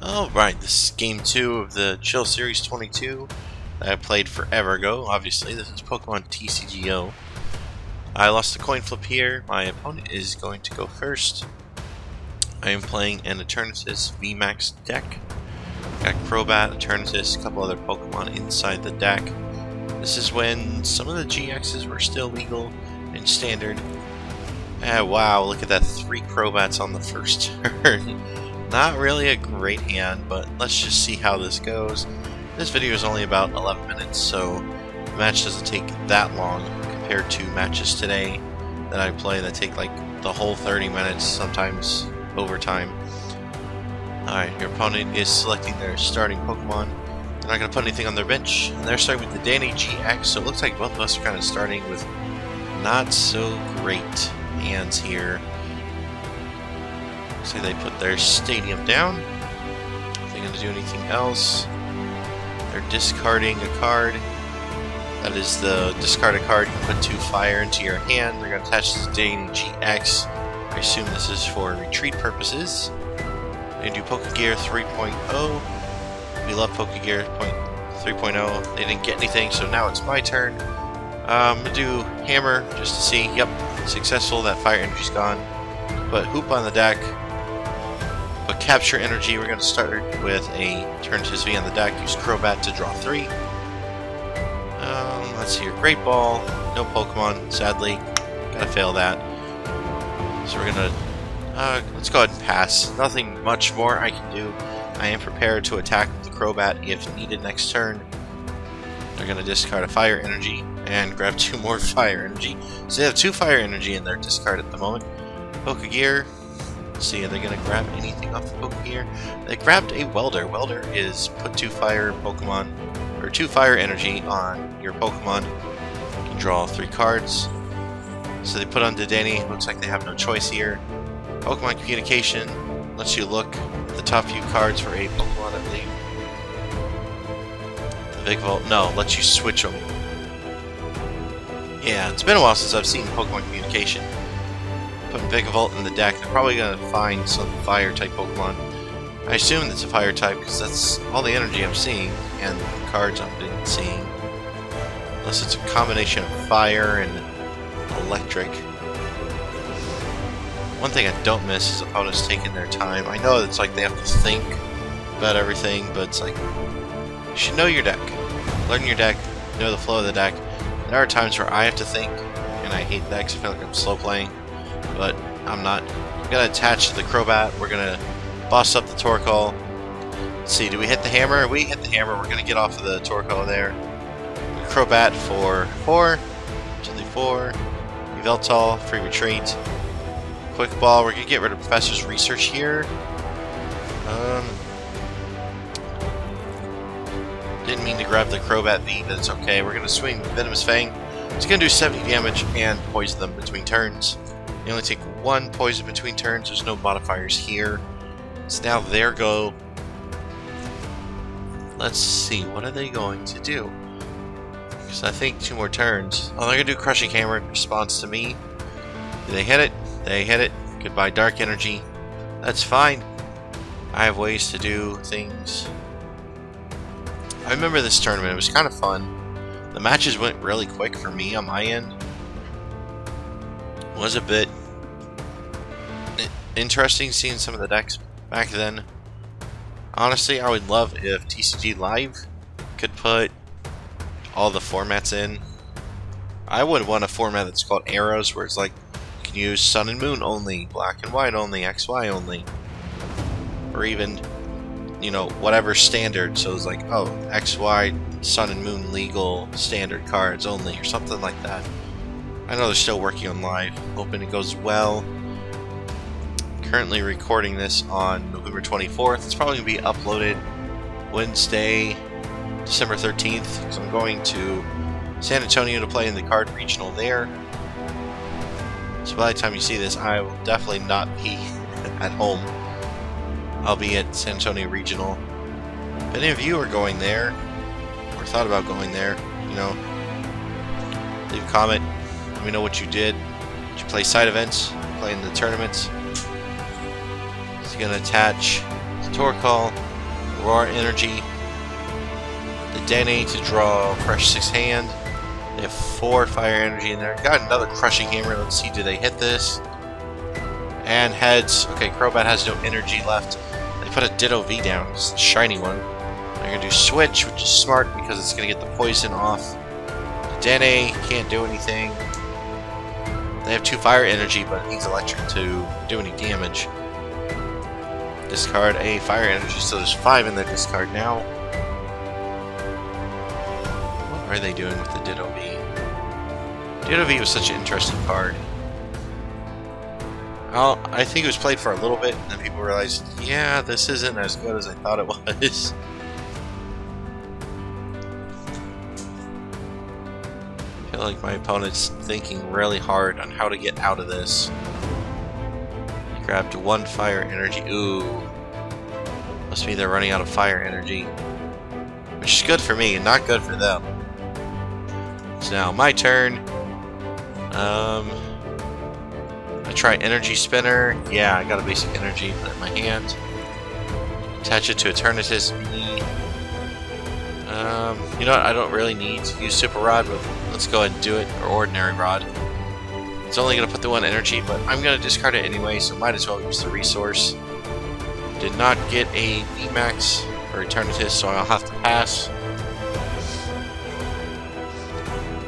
Alright, this is game 2 of the Chill Series 22 that I played forever ago. Obviously, this is Pokemon TCGO. I lost a coin flip here. My opponent is going to go first. I am playing an Eternatus VMAX deck. Got Crobat, Eternatus, a couple other Pokemon inside the deck. This is when some of the GXs were still legal in Standard. Wow, look at that, 3 Crobats on the first turn. Not really a great hand, but let's just see how this goes. This video is only about 11 minutes, so the match doesn't take that long compared to matches today that I play that take like the whole 30 minutes, sometimes overtime. Alright, your opponent is selecting their starting Pokemon. They're not going to put anything on their bench, and they're starting with the Danny GX, so it looks like both of us are kind of starting with not so great hands here. Say they put their stadium down. Are they going to do anything else? They're discarding a card. That is the discard a card. You put 2 fire into your hand. They're going to attach this Danny GX. I assume this is for retreat purposes. They're going to do Pokegear 3.0. We love Pokegear 3.0. They didn't get anything, so now it's my turn. I'm going to do Hammer just to see. Yep, successful. That fire energy's gone. Put Hoop on the deck. But Capture Energy, we're going to start with a Eternatus V on the deck. Use Crobat to draw 3. Let's see here. Great Ball. No Pokemon, sadly. Gotta fail that. So we're going to... let's go ahead and pass. Nothing much more I can do. I am prepared to attack with the Crobat if needed next turn. They're going to discard a Fire Energy and grab 2 more Fire Energy. So they have 2 Fire Energy in their discard at the moment. Pokegear. Let's see, are they going to grab anything off the Pokegear? They grabbed a Welder. Welder is put 2 fire Pokemon, or 2 fire energy on your Pokemon. You can draw 3 cards. So they put on Dedenne. Looks like they have no choice here. Pokemon Communication lets you look at the top few cards for a Pokemon, I believe. The Vikavolt, no, lets you switch them. Yeah, it's been a while since I've seen Pokemon Communication. Putting Vikavolt in the deck, they're probably going to find some fire-type Pokemon. I assume it's a fire-type because that's all the energy I'm seeing, and the cards I've been seeing. Unless it's a combination of fire and electric. One thing I don't miss is opponents taking their time. I know it's like they have to think about everything, but it's like, you should know your deck. Learn your deck, know the flow of the deck. There are times where I have to think, and I hate that because I feel like I'm slow playing. But I'm not. I'm going to attach to the Crobat. We're going to boss up the Torkoal. Let's see, do we hit the hammer? We hit the hammer. We're going to get off of the Torkoal there. Crobat for 4. To the 4. Yveltal, free retreat. Quick Ball. We're going to get rid of Professor's Research here. Didn't mean to grab the Crobat V, but it's okay. We're going to swing Venomous Fang. It's going to do 70 damage and poison them between turns. You only take 1 poison between turns. There's no modifiers here. It's now their go. Let's see. What are they going to do? Because I think 2 more turns. Oh, they're going to do Crushing Hammer in response to me. Do they hit it? They hit it. Goodbye, Dark Energy. That's fine. I have ways to do things. I remember this tournament. It was kind of fun. The matches went really quick for me on my end. Was a bit interesting seeing some of the decks back then. Honestly, I would love if TCG Live could put all the formats in. I would want a format that's called Arrows, where it's like you can use Sun and Moon only, Black and White only, XY only, or even, you know, whatever standard. So it's like, oh, XY, Sun and Moon legal standard cards only, or something like that. I know they're still working on Live, hoping it goes well. Currently recording this on November 24th. It's probably going to be uploaded Wednesday, December 13th, because I'm going to San Antonio to play in the card regional there. So by the time you see this, I will definitely not be at home. I'll be at San Antonio Regional. If any of you are going there, or thought about going there, you know, leave a comment. Let me know what you did. You play side events, play in the tournaments. He's gonna attach the Torkoal, Roar Energy, the Dene to draw fresh 6 hand. They have 4 fire energy in there. Got another crushing hammer. Let's see, do they hit this? And heads. Okay, Crobat has no energy left. They put a Ditto V down, it's a shiny one. They're gonna do switch, which is smart because it's gonna get the poison off. Dene can't do anything. They have 2 fire energy, but it needs electric to do any damage. Discard a fire energy, so there's 5 in their discard now. What are they doing with the Ditto V? Ditto V was such an interesting card. Well, I think it was played for a little bit, and then people realized, yeah, this isn't as good as I thought it was. I feel like my opponent's thinking really hard on how to get out of this. He grabbed 1 fire energy. Ooh. Must be they're running out of fire energy. Which is good for me, and not good for them. It's now my turn. I try Energy Spinner. Yeah, I got a basic energy. Put it in my hand. Attach it to Eternatus V. You know what? I don't really need to use Super Rod, but let's go ahead and do it. Or Ordinary Rod. It's only going to put the 1 energy, but I'm going to discard it anyway, so might as well use the resource. Did not get a VMAX for Eternatus, so I'll have to pass.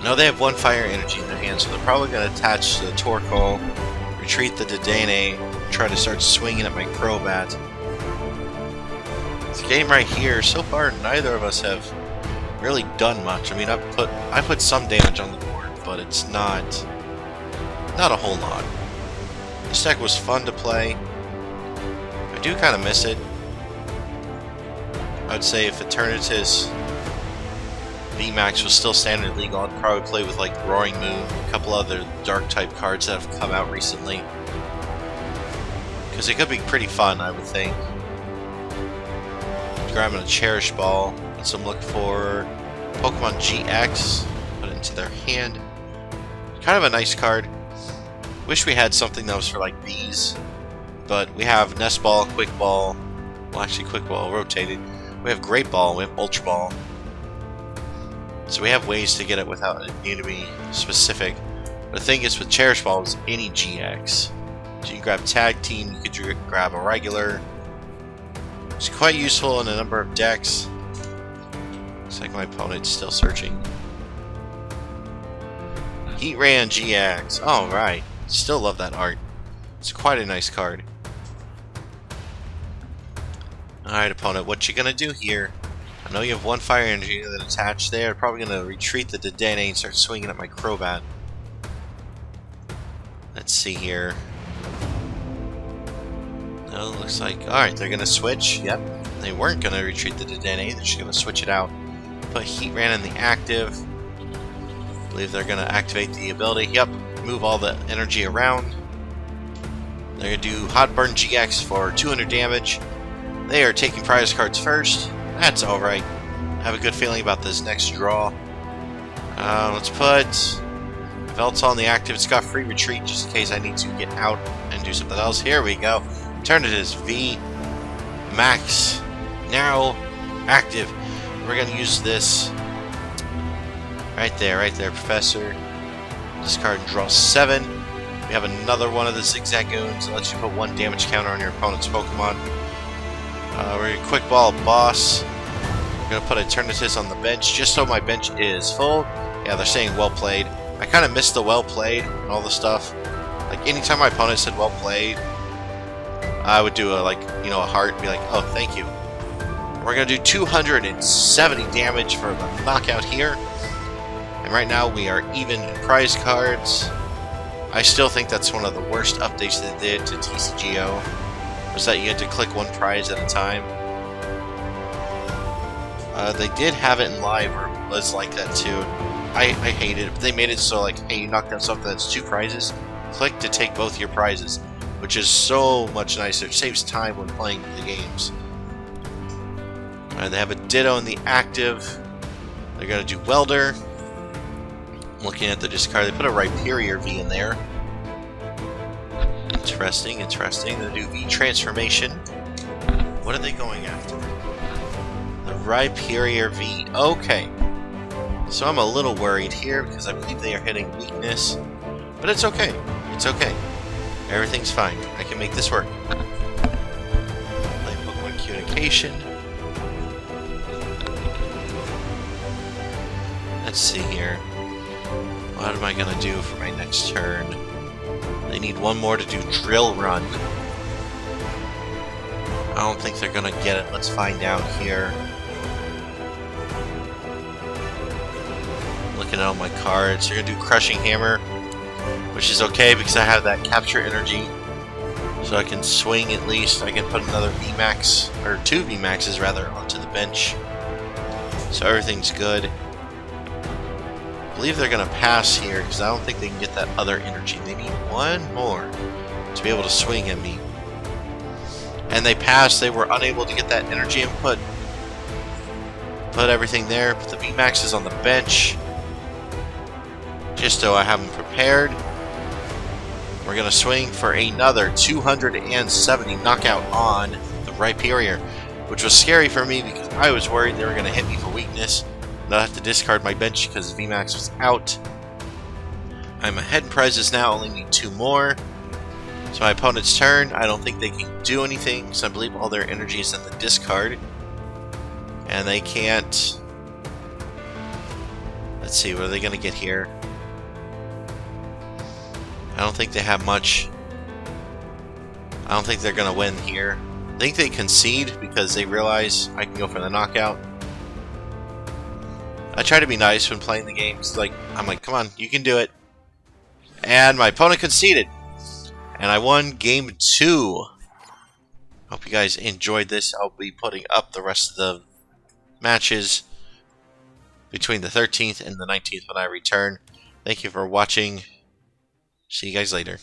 No, they have 1 fire energy in their hand, so they're probably going to attach the Torkoal, retreat the Dedenne, try to start swinging at my Crobat. This game right here, so far neither of us have really done much. I mean, I put some damage on the board, but it's not a whole lot. This deck was fun to play. I do kind of miss it. I would say if Eternatus VMAX was still standard legal, I'd probably play with like Roaring Moon, a couple other dark type cards that have come out recently. Because it could be pretty fun, I would think. Grabbing a Cherish Ball, so I'm looking for Pokemon GX, put it into their hand. Kind of a nice card. Wish we had something that was for like these, but we have Nest Ball, Quick Ball, well actually Quick Ball rotated. We have Great Ball, we have Ultra Ball. So we have ways to get it without it needing to be specific. But the thing is with Cherish Ball is any GX. So you can grab Tag Team, you could grab a regular. It's quite useful in a number of decks. Looks like my opponent's still searching. Heatran GX. Alright. Still love that art. It's quite a nice card. Alright, opponent, what you gonna do here? I know you have 1 fire energy that attached there. Probably gonna retreat the Dedenne and start swinging at my Crobat. Let's see here. No, looks like... Alright, they're gonna switch. Yep. They weren't gonna retreat the Dedenne. They're just gonna switch it out. Put Heatran in the active. I believe they're gonna activate the ability. Yep. Move all the energy around. They're gonna do Hot Burn GX for 200 damage. They are taking prize cards first. That's alright. Have a good feeling about this next draw. Let's put Veltal in the active. It's got free retreat just in case I need to get out and do something else. Here we go. Eternatus V Max now active. We're gonna use this right there, Professor. Discard and draw 7. We have another one of the Zigzagoons that lets you put 1 damage counter on your opponent's Pokemon. We're gonna Quick Ball Boss. We're gonna put Eternatus on the bench just so my bench is full. Yeah, they're saying well played. I kind of missed the well played and all the stuff. Like anytime my opponent said well played, I would do a a heart and be like, oh, thank you. We're gonna do 270 damage for the knockout here. And right now we are even in prize cards. I still think that's one of the worst updates they did to TCGO. Was that you had to click 1 prize at a time. They did have it in live where it was like that too. I hate it. They made it so like, hey, you knocked out something that's 2 prizes, click to take both your prizes, which is so much nicer. It saves time when playing the games. They have a Ditto in the active. They're going to do Welder. Looking at the discard, they put a Rhyperior V in there. Interesting, interesting. The new V transformation. What are they going after? The Rhyperior V. Okay. So I'm a little worried here because I believe they are hitting weakness. But it's okay. It's okay. Everything's fine. I can make this work. Play Pokemon Communication. Let's see here. What am I going to do for my next turn? They need one more to do Drill Run. I don't think they're going to get it. Let's find out here. Looking at all my cards. They're going to do Crushing Hammer, which is okay because I have that Capture Energy. So I can swing at least. I can put another VMAX, or 2 VMAXs rather, onto the bench. So everything's good. I believe they're going to pass here because I don't think they can get that other energy. They need one more to be able to swing at me. And they passed. They were unable to get that energy input. Put everything there. Put the VMAX is on the bench. Just so I have them prepared. We're going to swing for another 270 knockout on the Rhyperior, which was scary for me because I was worried they were going to hit me for weakness. I have to discard my bench because VMAX was out. I'm ahead in prizes now, only need 2 more. So my opponent's turn. I don't think they can do anything, so I believe all their energy is in the discard. And they can't... Let's see, what are they going to get here? I don't think they have much. I don't think they're going to win here. I think they concede because they realize I can go for the knockout. I try to be nice when playing the games. I'm like, come on, you can do it. And my opponent conceded. And I won game 2. Hope you guys enjoyed this. I'll be putting up the rest of the matches between the 13th and the 19th when I return. Thank you for watching. See you guys later.